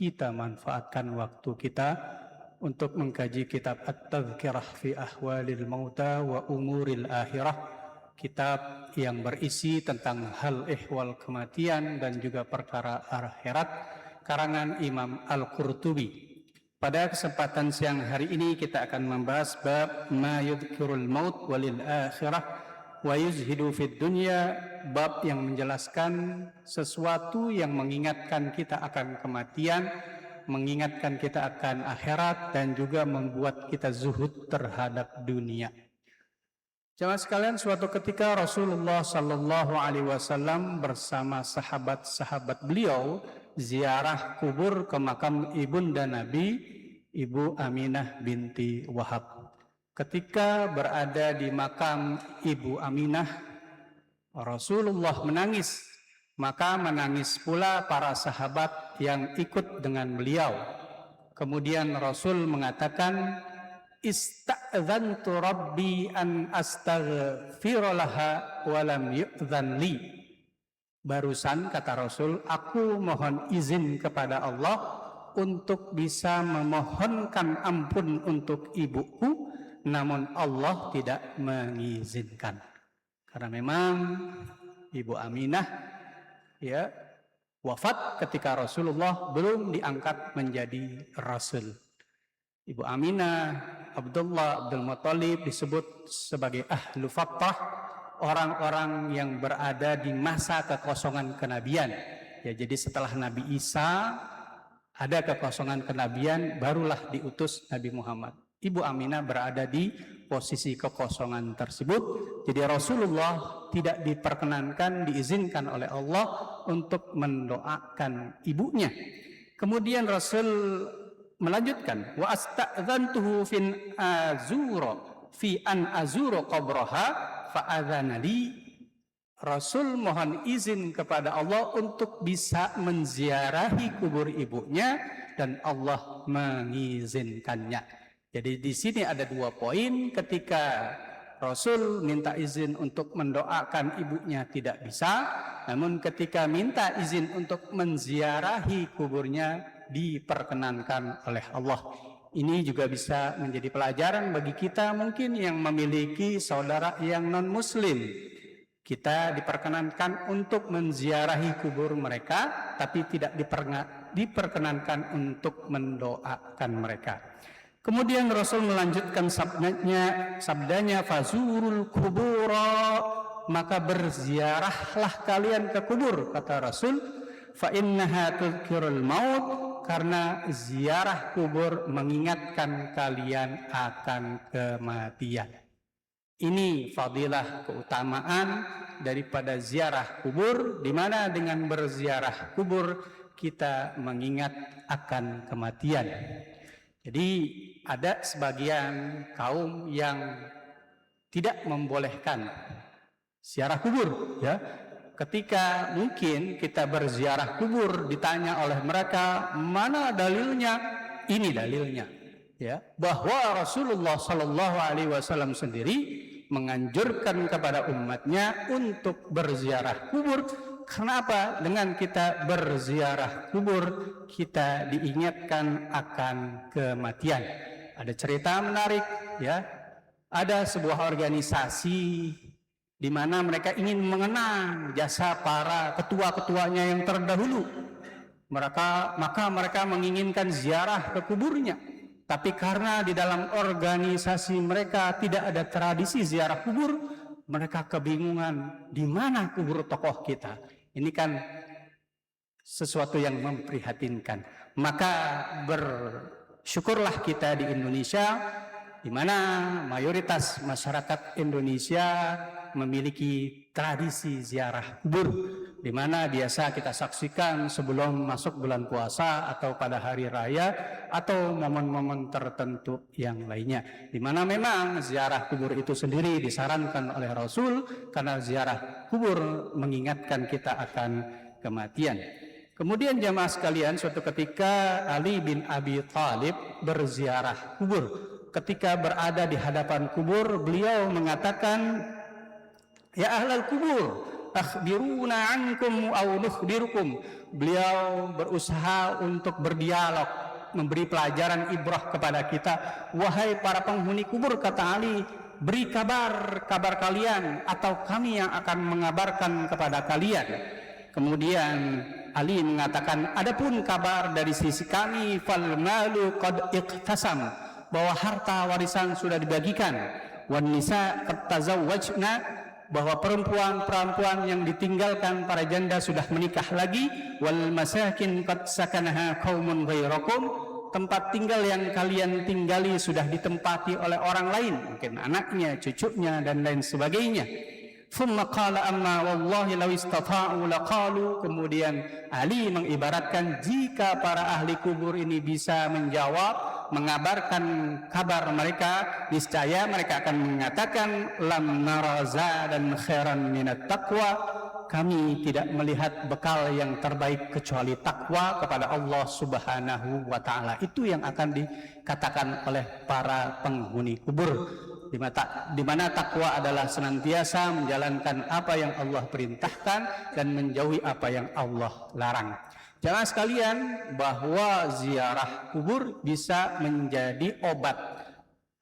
kita manfaatkan waktu kita untuk mengkaji kitab At-Tadhkirah fi Ahwalil Mauta wa Umuril Akhirah, kitab yang berisi tentang hal ihwal kematian dan juga perkara akhirat, karangan Imam Al-Qurtubi. Pada kesempatan siang hari ini kita akan membahas bab ma yudhkirul maut walil akhirah wa yuzhidu fid dunya, bab yang menjelaskan sesuatu yang mengingatkan kita akan kematian, mengingatkan kita akan akhirat, dan juga membuat kita zuhud terhadap dunia. Jemaah sekalian, suatu ketika Rasulullah Sallallahu Alaihi Wasallam bersama sahabat-sahabat beliau ziarah kubur ke makam ibunda Nabi, Ibu Aminah binti Wahab. Ketika berada di makam Ibu Aminah, Rasulullah menangis, maka menangis pula para sahabat yang ikut dengan beliau. Kemudian Rasul mengatakan, "Ista'dzantu Rabbi an astaghfira laha wa lam yu'dzan li." Barusan kata Rasul, aku mohon izin kepada Allah untuk bisa memohonkan ampun untuk ibuku, namun Allah tidak mengizinkan. Karena memang Ibu Aminah wafat ketika Rasulullah belum diangkat menjadi Rasul. Ibu Aminah, Abdul Muttalib disebut sebagai ahlu fatrah, orang-orang yang berada di masa kekosongan kenabian. Ya, jadi setelah Nabi Isa ada kekosongan kenabian, barulah diutus Nabi Muhammad. Ibu Aminah berada di posisi kekosongan tersebut. Jadi Rasulullah tidak diperkenankan, diizinkan oleh Allah untuk mendoakan ibunya. Kemudian Rasul melanjutkan, wa astadzantuhu fi an azura qabraha fa adzana li. Rasul mohon izin kepada Allah untuk bisa menziarahi kubur ibunya, dan Allah mengizinkannya. Jadi di sini ada dua poin. Ketika Rasul minta izin untuk mendoakan ibunya tidak bisa, namun ketika minta izin untuk menziarahi kuburnya diperkenankan oleh Allah. Ini juga bisa menjadi pelajaran bagi kita mungkin yang memiliki saudara yang non-muslim. Kita diperkenankan untuk menziarahi kubur mereka, tapi tidak diperkenankan untuk mendoakan mereka. Kemudian Rasul melanjutkan sabdanya fazurul kubura, maka berziarahlah kalian ke kubur, kata Rasul, fa innaha tudhkirul maut, karena ziarah kubur mengingatkan kalian akan kematian. Ini fadilah, keutamaan daripada ziarah kubur, di mana dengan berziarah kubur kita mengingat akan kematian. Jadi ada sebagian kaum yang tidak membolehkan ziarah kubur, ya. Ketika mungkin kita berziarah kubur, ditanya oleh mereka, mana dalilnya? Ini dalilnya, ya, bahwa Rasulullah Shallallahu Alaihi Wasallam sendiri menganjurkan kepada umatnya untuk berziarah kubur. Kenapa? Dengan kita berziarah kubur, kita diingatkan akan kematian. Ada cerita menarik, ya. Ada sebuah organisasi di mana mereka ingin mengenang jasa para ketua-ketuanya yang terdahulu. Maka mereka menginginkan ziarah ke kuburnya. Tapi karena di dalam organisasi mereka tidak ada tradisi ziarah kubur, mereka kebingungan di mana kubur tokoh kita. Ini kan sesuatu yang memprihatinkan. Maka bersyukurlah kita di Indonesia, di mana mayoritas masyarakat Indonesia memiliki tradisi ziarah kubur, di mana biasa kita saksikan sebelum masuk bulan puasa atau pada hari raya atau momen-momen tertentu yang lainnya, di mana memang ziarah kubur itu sendiri disarankan oleh Rasul karena ziarah kubur mengingatkan kita akan kematian. Kemudian jamaah sekalian, suatu ketika Ali bin Abi Thalib berziarah kubur. Ketika berada di hadapan kubur, beliau mengatakan, ya ahlal kubur, akhbiruna ankum aw nukhbirukum. Beliau berusaha untuk berdialog, memberi pelajaran ibrah kepada kita. Wahai para penghuni kubur, kata Ali, beri kabar kalian atau kami yang akan mengabarkan kepada kalian. Kemudian Ali mengatakan, adapun kabar dari sisi kami, fal malu qad iqtasam, bahwa harta warisan sudah dibagikan, wan nisa qad tazawwajna, bahwa perempuan yang ditinggalkan para janda sudah menikah lagi, wal masakin qad sakanaha qaumun ghairakum, tempat tinggal yang kalian tinggali sudah ditempati oleh orang lain, mungkin anaknya, cucunya dan lain sebagainya. Thumma qala amma wallahi law istata'u laqalu, kemudian Ali mengibaratkan jika para ahli kubur ini bisa menjawab, mengabarkan kabar mereka, niscaya mereka akan mengatakan lam naraza dan khairan minat taqwa, kami tidak melihat bekal yang terbaik kecuali takwa kepada Allah Subhanahu wa taala. Itu yang akan dikatakan oleh para penghuni kubur, di mana takwa adalah senantiasa menjalankan apa yang Allah perintahkan dan menjauhi apa yang Allah larang. Jangan sekalian, bahwa ziarah kubur bisa menjadi obat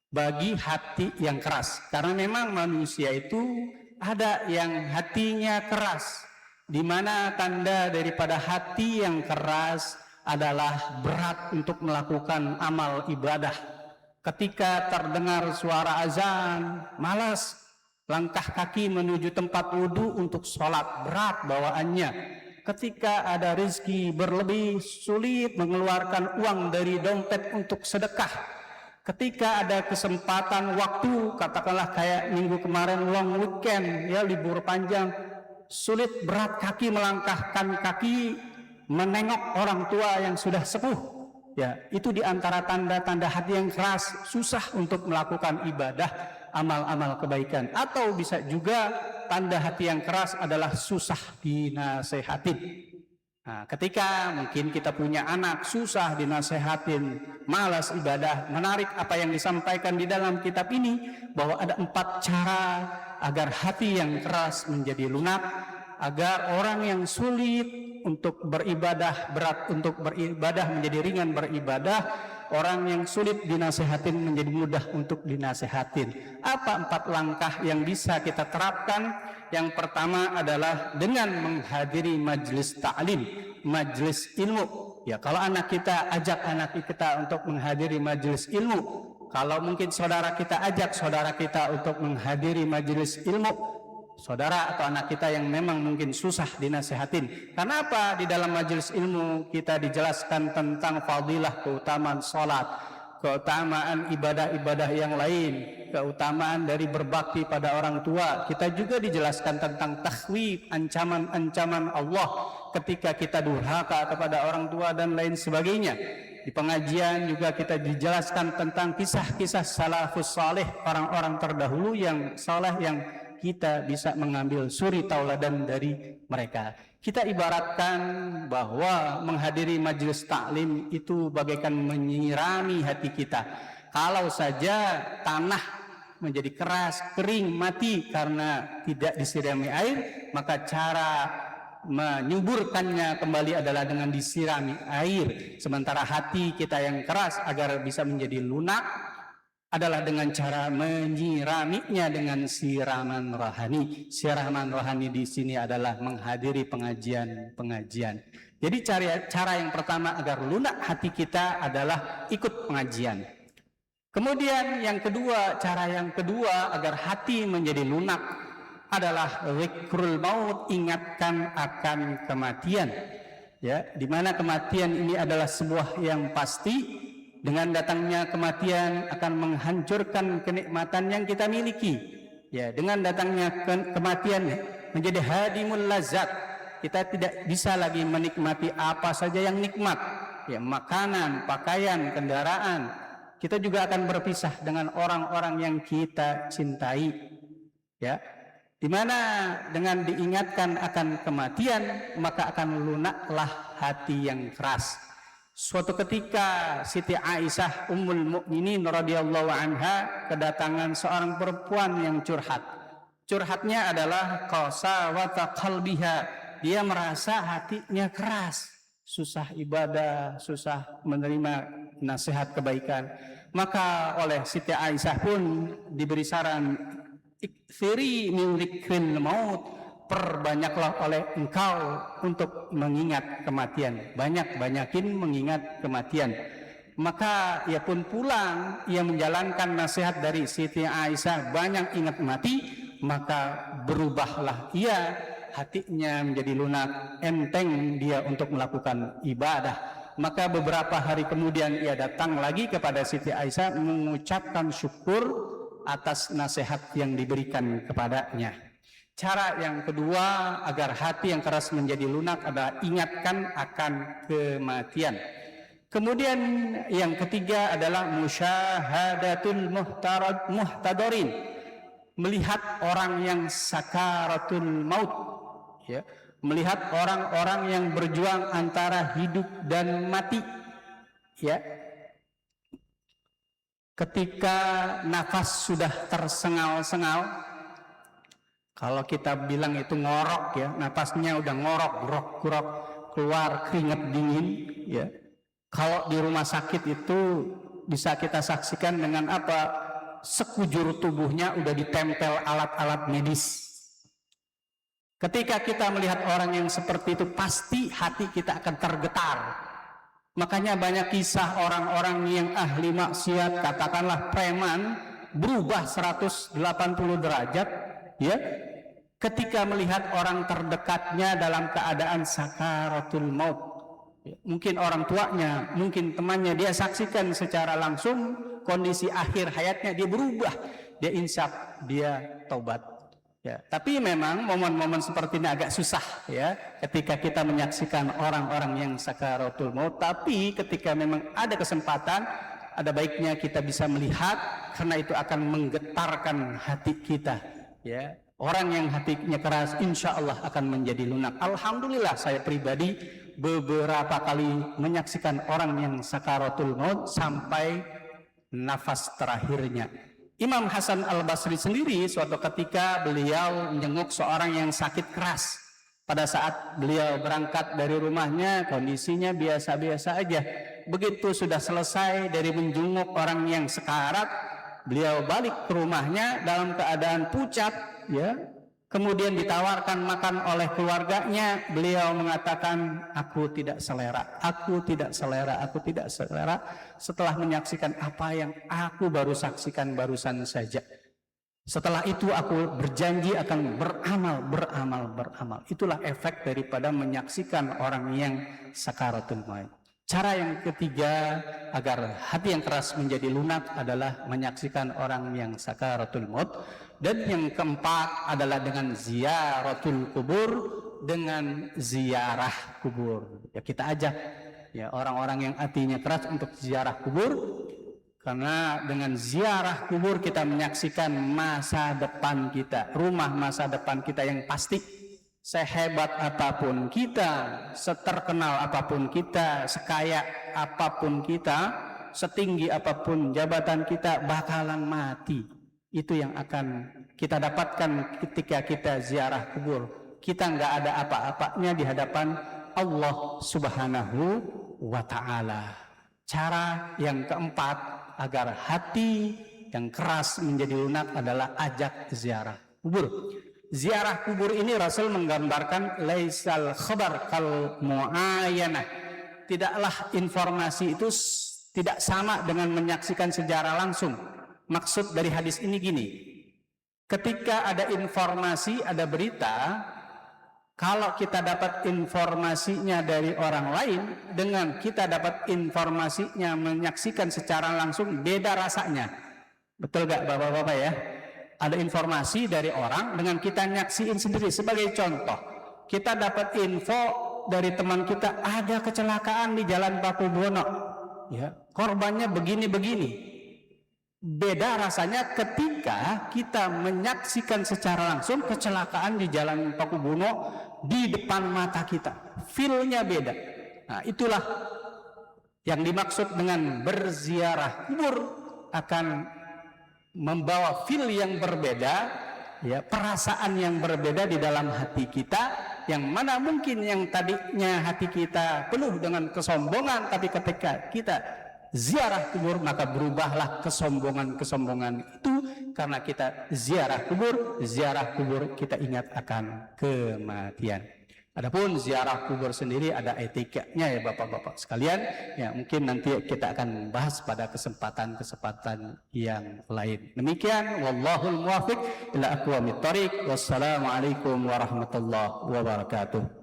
bagi hati yang keras, karena memang manusia itu ada yang hatinya keras, di mana tanda daripada hati yang keras adalah berat untuk melakukan amal ibadah. Ketika terdengar suara azan, malas langkah kaki menuju tempat wudhu untuk sholat, berat bawaannya. Ketika ada rezeki berlebih, sulit mengeluarkan uang dari dompet untuk sedekah. Ketika ada kesempatan waktu, katakanlah kayak minggu kemarin long weekend, ya libur panjang, sulit, berat kaki melangkahkan kaki menengok orang tua yang sudah sepuh. Ya, itu diantara tanda-tanda hati yang keras, susah untuk melakukan ibadah, amal-amal kebaikan. Atau bisa juga tanda hati yang keras adalah susah dinasehatin. Nah, ketika mungkin kita punya anak, susah dinasehatin, malas ibadah. Menarik apa yang disampaikan di dalam kitab ini, bahwa ada 4 cara agar hati yang keras menjadi lunak, agar orang yang sulit untuk beribadah, berat untuk beribadah menjadi ringan beribadah, orang yang sulit dinasehatin menjadi mudah untuk dinasehatin. Apa 4 langkah yang bisa kita terapkan? Yang pertama adalah dengan menghadiri majelis ta'lim, majelis ilmu. Ya, kalau anak kita, ajak anak kita untuk menghadiri majelis ilmu. Kalau mungkin saudara kita, ajak saudara kita untuk menghadiri majelis ilmu. Saudara atau anak kita yang memang mungkin susah dinasehatin. Karena apa? Di dalam majelis ilmu kita dijelaskan tentang fadilah, keutamaan sholat, keutamaan ibadah-ibadah yang lain, keutamaan dari berbakti pada orang tua. Kita juga dijelaskan tentang takhwif, ancaman-ancaman Allah ketika kita durhaka kepada orang tua dan lain sebagainya. Di pengajian juga kita dijelaskan tentang kisah-kisah salafus saleh, orang-orang terdahulu yang saleh, yang kita bisa mengambil suri tauladan dari mereka. Kita ibaratkan bahwa menghadiri majelis taklim itu bagaikan menyirami hati kita. Kalau saja tanah menjadi keras, kering, mati karena tidak disirami air, maka cara menyuburkannya kembali adalah dengan disirami air. Sementara hati kita yang keras agar bisa menjadi lunak adalah dengan cara menyiraminya dengan siraman rohani. Siraman rohani di sini adalah menghadiri pengajian-pengajian. Jadi cara yang pertama agar lunak hati kita adalah ikut pengajian. Kemudian yang kedua, cara yang kedua agar hati menjadi lunak adalah zikrul maut, ingatkan akan kematian. Ya, di mana kematian ini adalah sebuah yang pasti. Dengan datangnya kematian akan menghancurkan kenikmatan yang kita miliki. Ya, dengan datangnya kematian menjadi hadimul lazat. Kita tidak bisa lagi menikmati apa saja yang nikmat. Ya, makanan, pakaian, kendaraan. Kita juga akan berpisah dengan orang-orang yang kita cintai. Ya, di mana dengan diingatkan akan kematian, maka akan lunaklah hati yang keras. Suatu ketika Siti Aisyah Ummul Mukminin radhiyallahu anha kedatangan seorang perempuan yang curhat. Curhatnya adalah qasawata qalbiha. Dia merasa hatinya keras, susah ibadah, susah menerima nasihat kebaikan. Maka oleh Siti Aisyah pun diberi saran, ikthiri min dzikril maut, perbanyaklah oleh engkau untuk mengingat kematian, banyakin mengingat kematian. Maka ia pun pulang, ia menjalankan nasihat dari Siti Aisyah, banyak ingat mati, maka berubahlah ia, hatinya menjadi lunak, enteng dia untuk melakukan ibadah. Maka beberapa hari kemudian ia datang lagi kepada Siti Aisyah mengucapkan syukur atas nasihat yang diberikan kepadanya. Cara yang kedua agar hati yang keras menjadi lunak adalah ingatkan akan kematian. Kemudian yang ketiga adalah musyahadatul muhtadarin, melihat orang yang sakaratul maut, ya, melihat orang-orang yang berjuang antara hidup dan mati, ya. Ketika nafas sudah tersengal-sengal, kalau kita bilang itu ngorok, ya, nafasnya udah ngorok, grok-grok, keluar keringat dingin, ya. Kalau di rumah sakit itu bisa kita saksikan dengan apa? Sekujur tubuhnya udah ditempel alat-alat medis. Ketika kita melihat orang yang seperti itu, pasti hati kita akan tergetar. Makanya banyak kisah orang-orang yang ahli maksiat, katakanlah preman, berubah 180 derajat, ya, ketika melihat orang terdekatnya dalam keadaan sakaratul maut. Mungkin orang tuanya, mungkin temannya, dia saksikan secara langsung kondisi akhir hayatnya, dia berubah, dia insaf, dia taubat. Ya, tapi memang momen-momen seperti ini agak susah, ya, ketika kita menyaksikan orang-orang yang sakaratul maut. Tapi ketika memang ada kesempatan, ada baiknya kita bisa melihat, karena itu akan menggetarkan hati kita, ya. Orang yang hatinya keras insya Allah akan menjadi lunak. Alhamdulillah saya pribadi beberapa kali menyaksikan orang yang sakaratul maut sampai nafas terakhirnya. Imam Hasan Al-Basri sendiri suatu ketika beliau menjenguk seorang yang sakit keras. Pada saat beliau berangkat dari rumahnya, kondisinya biasa-biasa aja. Begitu sudah selesai dari menjenguk orang yang sekarat, beliau balik ke rumahnya dalam keadaan pucat, ya. Kemudian ditawarkan makan oleh keluarganya, beliau mengatakan, aku tidak selera, aku tidak selera, aku tidak selera, setelah menyaksikan apa yang aku baru saksikan barusan saja. Setelah itu aku berjanji akan beramal. Itulah efek daripada menyaksikan orang yang sakaratul maut. Cara yang ketiga agar hati yang keras menjadi lunak adalah menyaksikan orang yang sakaratul maut. Dan yang keempat adalah dengan ziaratul kubur, dengan ziarah kubur. Ya, kita ajak, ya, orang-orang yang hatinya keras untuk ziarah kubur, karena dengan ziarah kubur kita menyaksikan masa depan kita, rumah masa depan kita yang pasti. Sehebat apapun kita, seterkenal apapun kita, sekaya apapun kita, setinggi apapun jabatan kita, bakalan mati. Itu yang akan kita dapatkan ketika kita ziarah kubur. Kita nggak ada apa-apanya di hadapan Allah Subhanahu wa Ta'ala. Cara yang keempat agar hati yang keras menjadi lunak adalah ajak ziarah kubur. Ziarah kubur ini Rasul menggambarkan laisal khabar kal muayyanah. Tidaklah informasi itu tidak sama dengan menyaksikan secara langsung. Maksud dari hadis ini gini, ketika ada informasi, ada berita, kalau kita dapat informasinya dari orang lain dengan kita dapat informasinya menyaksikan secara langsung, beda rasanya. Betul gak bapak-bapak ya? Ada informasi dari orang dengan kita nyaksiin sendiri. Sebagai contoh, kita dapat info dari teman kita, ada kecelakaan di Jalan Pakubuwono, ya, korbannya begini-begini. Beda rasanya ketika kita menyaksikan secara langsung kecelakaan di Jalan Pakubuwono di depan mata kita. Feel-nya beda. Nah, itulah yang dimaksud dengan berziarah kubur, akan membawa feel yang berbeda ya perasaan yang berbeda di dalam hati kita, yang mana mungkin yang tadinya hati kita penuh dengan kesombongan, tapi ketika kita ziarah kubur maka berubahlah kesombongan itu, karena kita ziarah kubur kita ingat akan kematian. Adapun ziarah kubur sendiri ada etikanya ya Bapak-bapak sekalian, ya mungkin nanti kita akan bahas pada kesempatan yang lain. Demikian, wallahul muwaffiq ila aqwamit thoriq. Wassalamualaikum warahmatullahi wabarakatuh.